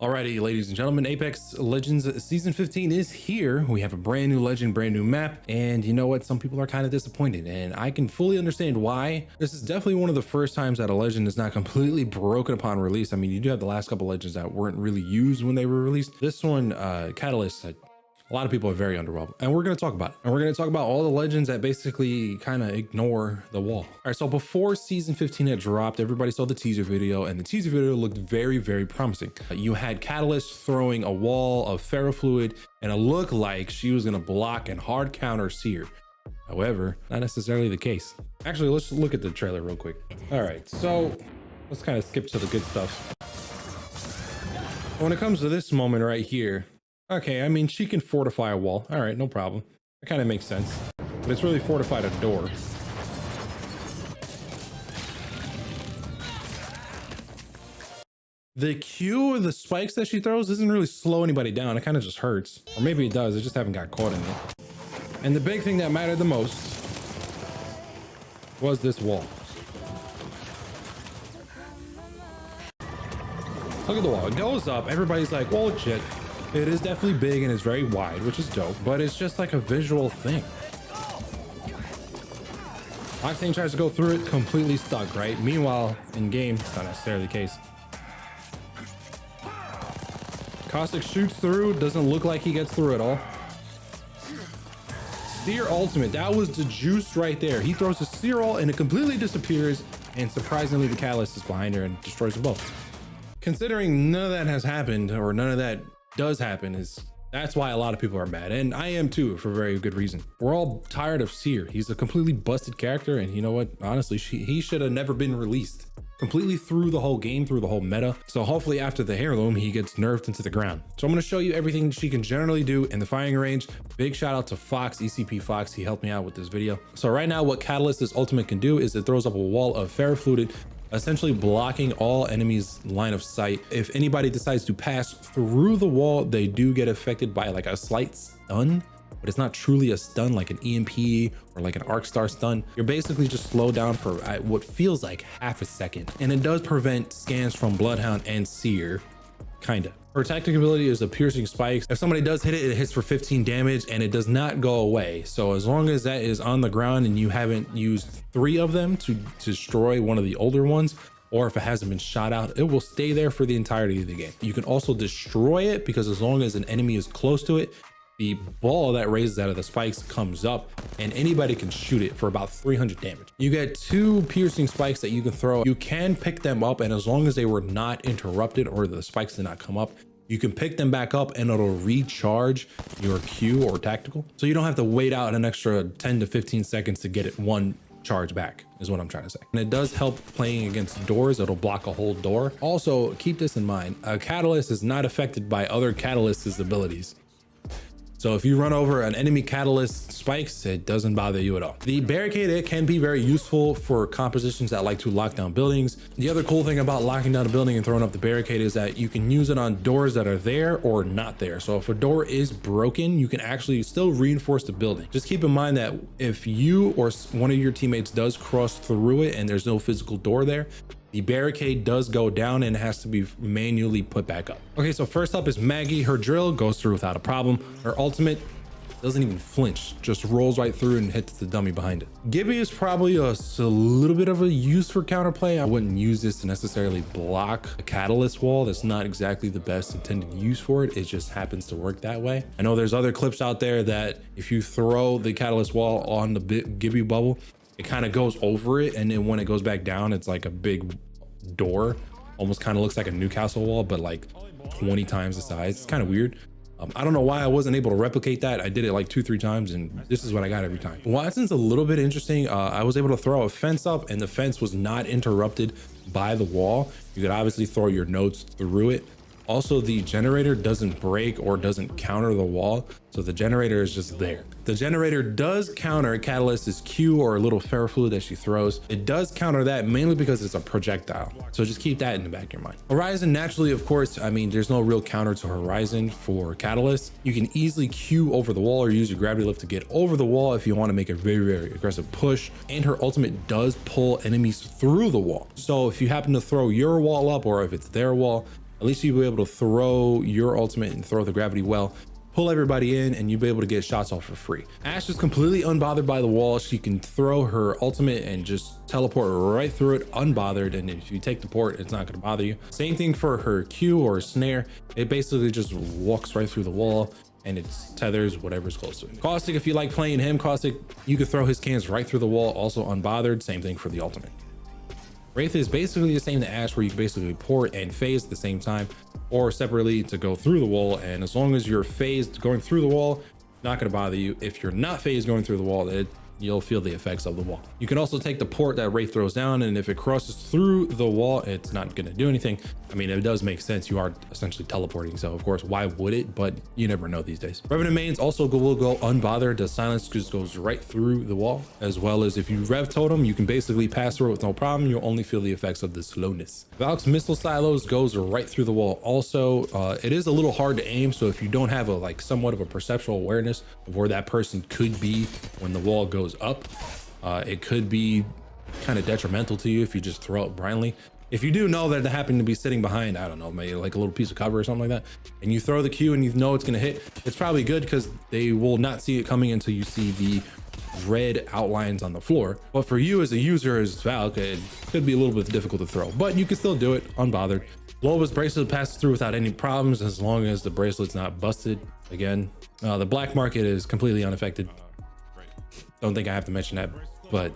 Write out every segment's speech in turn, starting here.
Alrighty, ladies and gentlemen, Apex Legends Season 15 is here. We have a brand new legend, brand new map, and you know what? Some people are kind of disappointed, and I can fully understand why. This is definitely one of the first times that a legend is not completely broken upon release. I mean, you do have the last couple legends that weren't really used when they were released. This one, Catalyst, a lot of people are very underwhelmed, and we're going to talk about it. And we're going to talk about all the legends that basically kind of ignore the wall. All right, so before season 15 had dropped, everybody saw the teaser video, and the teaser video looked very, very promising. You had Catalyst throwing a wall of ferrofluid, and it looked like she was going to block and hard counter Seer. However, not necessarily the case. Actually, let's look at the trailer real quick. All right, so let's kind of skip to the good stuff. When it comes to this moment right here, okay, I mean, she can fortify a wall. All right, no problem. That kind of makes sense. But it's really fortified a door. The Q or the spikes that she throws doesn't really slow anybody down. It kind of just hurts. Or maybe it does. I just haven't got caught in it. And the big thing that mattered the most was this wall. Look at the wall. It goes up. Everybody's like, well, shit. It is definitely big and it's very wide, which is dope, but it's just like a visual thing. Octane tries to go through it, completely stuck, right? Meanwhile, in game, it's not necessarily the case. Caustic shoots through, doesn't look like he gets through at all. Seer ultimate, that was the juice right there. He throws a Seer ult and it completely disappears, and surprisingly the Catalyst is behind her and destroys them both. Considering none of that has happened, or none of that does happen, that's why a lot of people are mad, and I am too, for very good reason. We're all tired of Seer. He's a completely busted character, and you know what, honestly, he should have never been released. Completely through the whole game, through the whole meta. So hopefully after the heirloom he gets nerfed into the ground. So I'm going to show you everything she can generally do in the firing range. Big shout out to Fox, ECP Fox, he helped me out with this video. So right now what Catalyst's ultimate can do is it throws up a wall of ferrofluid, essentially blocking all enemies' line of sight. If anybody decides to pass through the wall, they do get affected by like a slight stun, but it's not truly a stun like an EMP or like an arc star stun. You're basically just slowed down for what feels like half a second, and it does prevent scans from Bloodhound and Seer, kinda. Her tactic ability is the piercing spikes. If somebody does hit it, it hits for 15 damage and it does not go away. So as long as that is on the ground and you haven't used 3 of them to destroy one of the older ones, or if it hasn't been shot out, it will stay there for the entirety of the game. You can also destroy it because as long as an enemy is close to it, the ball that raises out of the spikes comes up and anybody can shoot it for about 300 damage. You get 2 piercing spikes that you can throw. You can pick them up, and as long as they were not interrupted or the spikes did not come up, you can pick them back up and it'll recharge your Q or tactical. So you don't have to wait out an extra 10 to 15 seconds to get it one charge back, is what I'm trying to say. And it does help playing against doors. It'll block a whole door. Also, keep this in mind, a Catalyst is not affected by other Catalyst's abilities. So if you run over an enemy Catalyst spikes, it doesn't bother you at all. The barricade, it can be very useful for compositions that like to lock down buildings. The other cool thing about locking down a building and throwing up the barricade is that you can use it on doors that are there or not there. So if a door is broken, you can actually still reinforce the building. Just keep in mind that if you or one of your teammates does cross through it and there's no physical door there, the barricade does go down and it has to be manually put back up. Okay, so first up is Maggie. Her drill goes through without a problem. Her ultimate doesn't even flinch, just rolls right through and hits the dummy behind it. Gibby is probably a little bit of a use for counterplay. I wouldn't use this to necessarily block a Catalyst wall. That's not exactly the best intended use for it. It just happens to work that way. I know there's other clips out there that if you throw the Catalyst wall on the Gibby bubble, it kind of goes over it, and then when it goes back down, it's like a big door. Almost kind of looks like a Newcastle wall, but like 20 times the size. It's kind of weird. I don't know why I wasn't able to replicate that. I did it like 2-3 times, and this is what I got every time. Watson's a little bit interesting. I was able to throw a fence up, and the fence was not interrupted by the wall. You could obviously throw your nodes through it. Also, the generator doesn't break or doesn't counter the wall, so the generator is just there. The generator does counter Catalyst's Q or a little ferrofluid that she throws. It does counter that mainly because it's a projectile, so just keep that in the back of your mind. Horizon, naturally, of course, I mean, there's no real counter to Horizon for Catalyst. You can easily Q over the wall or use your gravity lift to get over the wall if you want to make a very, very aggressive push. And her ultimate does pull enemies through the wall. So if you happen to throw your wall up, or if it's their wall, at least you'll be able to throw your ultimate and throw the gravity well, pull everybody in, and you'll be able to get shots off for free. Ashe is completely unbothered by the wall. She can throw her ultimate and just teleport right through it unbothered, and if you take the port, it's not going to bother you. Same thing for her Q or snare. It basically just walks right through the wall and it tethers whatever's close to it. Caustic, if you like playing him, Caustic, you could throw his cans right through the wall, also unbothered. Same thing for the ultimate. Wraith is basically the same to Ashe, where you can basically port and phase at the same time, or separately to go through the wall. And as long as you're phased going through the wall, not going to bother you. If you're not phased going through the wall, you'll feel the effects of the wall. You can also take the port that Wraith throws down, and if it crosses through the wall, it's not going to do anything. I mean, it does make sense. You are essentially teleporting, so of course, why would it? But you never know these days. Revenant mains also will go unbothered. The silence just goes right through the wall, as well as if you rev totem, you can basically pass through it with no problem. You'll only feel the effects of the slowness. Valk's missile silos goes right through the wall. Also, it is a little hard to aim, so if you don't have a somewhat of a perceptual awareness of where that person could be when the wall goes up, it could be kind of detrimental to you if you just throw it blindly. If you do know that they happen to be sitting behind, I don't know, maybe like a little piece of cover or something like that, and you throw the Q and you know it's going to hit, it's probably good because they will not see it coming until you see the red outlines on the floor. But for you as a user, as Valk, it could be a little bit difficult to throw, but you can still do it unbothered. Loba's bracelet passes through without any problems as long as the bracelet's not busted. Again, the black market is completely unaffected. Don't think I have to mention that, but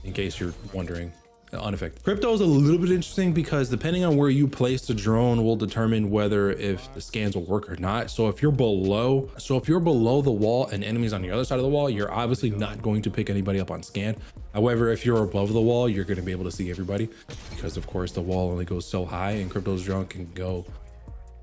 in case you're wondering, unaffected. Crypto is a little bit interesting because depending on where you place the drone will determine whether if the scans will work or not. So if you're below the wall and enemies on the other side of the wall, you're obviously not going to pick anybody up on scan. However, if you're above the wall, you're going to be able to see everybody because of course the wall only goes so high, and Crypto's drone can go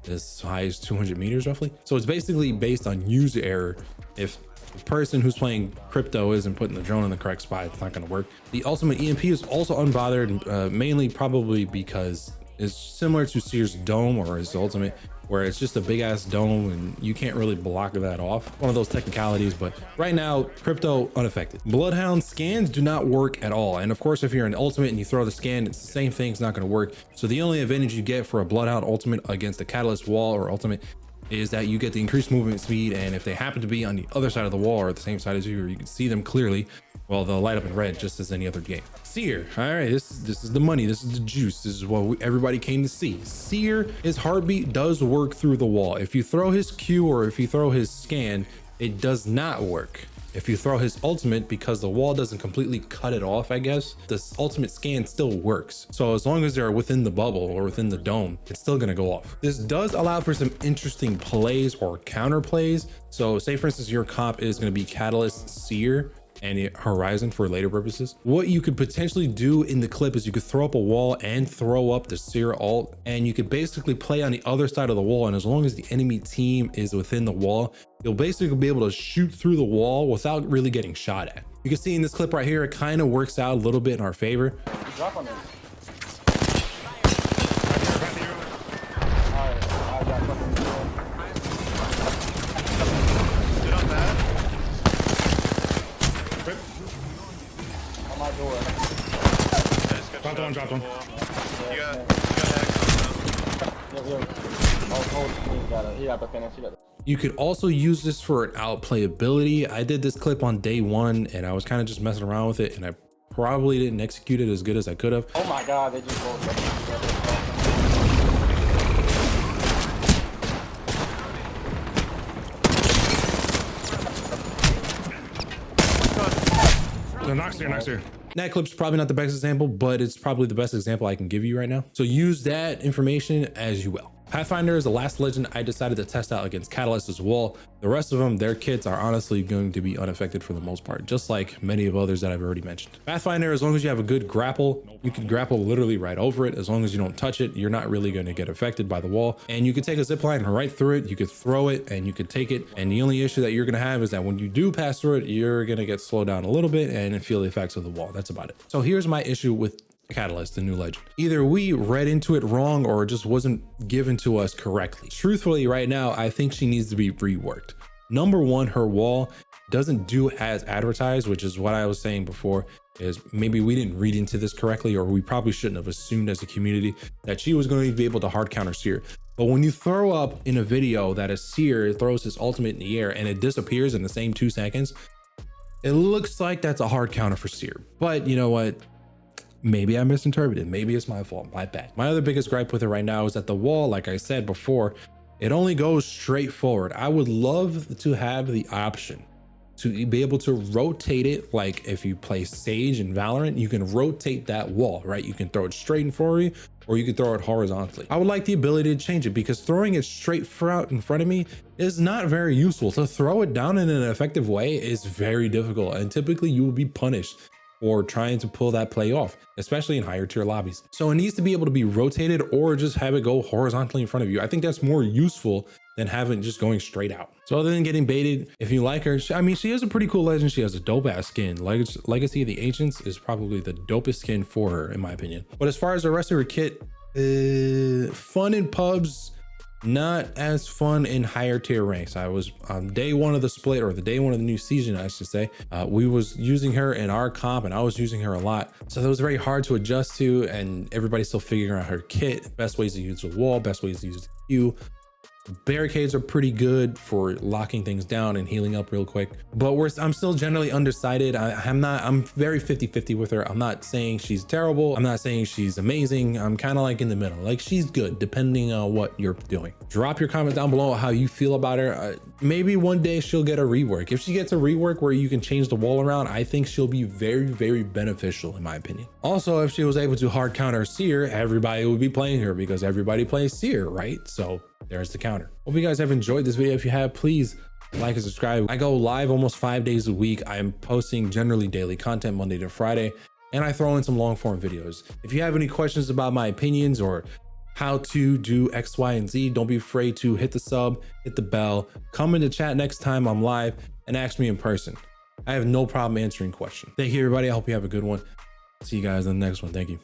as high as 200 meters roughly. So it's basically based on user error. If the person who's playing Crypto isn't putting the drone in the correct spot, it's not going to work. The ultimate EMP is also unbothered, mainly probably because it's similar to Seer's dome or his ultimate, where it's just a big ass dome and you can't really block that off. One of those technicalities, but right now, Crypto unaffected. Bloodhound scans do not work at all. And of course, if you're an ultimate and you throw the scan, it's the same thing, it's not going to work. So the only advantage you get for a Bloodhound ultimate against a Catalyst wall or ultimate is that you get the increased movement speed, and if they happen to be on the other side of the wall or the same side as you, or you can see them clearly, well, they'll light up in red just as any other game. Seer, all right, this is the money, this is the juice, this is what everybody came to see. Seer, his heartbeat does work through the wall. If you throw his Q or if you throw his scan, it does not work. If you throw his ultimate, because the wall doesn't completely cut it off, I guess, this ultimate scan still works. So as long as they're within the bubble or within the dome, it's still gonna go off. This does allow for some interesting plays or counter plays. So say for instance, your comp is gonna be Catalyst, Seer, and Horizon for later purposes. What you could potentially do in the clip is you could throw up a wall and throw up the Seer ult, and you could basically play on the other side of the wall. And as long as the enemy team is within the wall, you'll basically be able to shoot through the wall without really getting shot at. You can see in this clip right here, it kind of works out a little bit in our favor. Drop on me. Drop one. You got X. You could also use this for an outplayability. I did this clip on day one and I was kind of just messing around with it, and I probably didn't execute it as good as I could have. Oh my god, they just rolled. Next here. That clip's probably not the best example, but it's probably the best example I can give you right now. So use that information as you will. Pathfinder is the last legend I decided to test out against Catalyst as well. The rest of them, their kits are honestly going to be unaffected for the most part, just like many of others that I've already mentioned. Pathfinder, as long as you have a good grapple, you can grapple literally right over it. As long as you don't touch it, you're not really going to get affected by the wall. And you can take a zip line right through it. You could throw it and you could take it. And the only issue that you're going to have is that when you do pass through it, you're going to get slowed down a little bit and feel the effects of the wall. That's about it. So here's my issue with Catalyst, the new legend. Either we read into it wrong or it just wasn't given to us correctly. Truthfully, right now, I think she needs to be reworked. Number one, her wall doesn't do as advertised, which is what I was saying before. is maybe we didn't read into this correctly, or we probably shouldn't have assumed as a community that she was going to be able to hard counter Seer. But when you throw up in a video that a Seer throws his ultimate in the air and it disappears in the same 2 seconds, it looks like that's a hard counter for Seer. But you know what? Maybe I misinterpreted. Maybe it's my fault, my bad. My other biggest gripe with it right now is that the wall, like I said before, it only goes straight forward. I would love to have the option to be able to rotate it. Like if you play Sage in Valorant, you can rotate that wall, right? You can throw it straight in front of you, or you can throw it horizontally. I would like the ability to change it, because throwing it straight out in front of me is not very useful. To throw it down in an effective way is very difficult, and typically you will be punished for trying to pull that play off, especially in higher tier lobbies. So it needs to be able to be rotated, or just have it go horizontally in front of you. I think that's more useful than having just going straight out. So other than getting baited, if you like her, I mean, she is a pretty cool legend. She has a dope ass skin. Legacy of the Ancients is probably the dopest skin for her, in my opinion. But as far as the rest of her kit, fun in pubs, not as fun in higher tier ranks. I was on day 1 of the split, or the day 1 of the new season, I should say. We was using her in our comp, and I was using her a lot. So that was very hard to adjust to, and everybody's still figuring out her kit, best ways to use the wall, best ways to use the Q. Barricades are pretty good for locking things down and healing up real quick, but I'm still generally undecided. I'm very 50-50 with her. I'm not saying she's terrible, I'm not saying she's amazing. I'm kind of like in the middle, like she's good depending on what you're doing. Drop your comment down below how you feel about her. Maybe one day she'll get a rework. If she gets a rework where you can change the wall around, I think she'll be very, very beneficial in my opinion. Also, if she was able to hard counter Seer, everybody would be playing her, because everybody plays Seer, right? So there's the counter. Hope you guys have enjoyed this video. If you have, please like and subscribe. I go live almost 5 days a week. I'm posting generally daily content Monday to Friday, and I throw in some long form videos. If you have any questions about my opinions or how to do X, Y, and Z, don't be afraid to hit the sub, hit the bell, come in the chat next time I'm live, and ask me in person. I have no problem answering questions. Thank you, everybody. I hope you have a good one. See you guys in the next one. Thank you.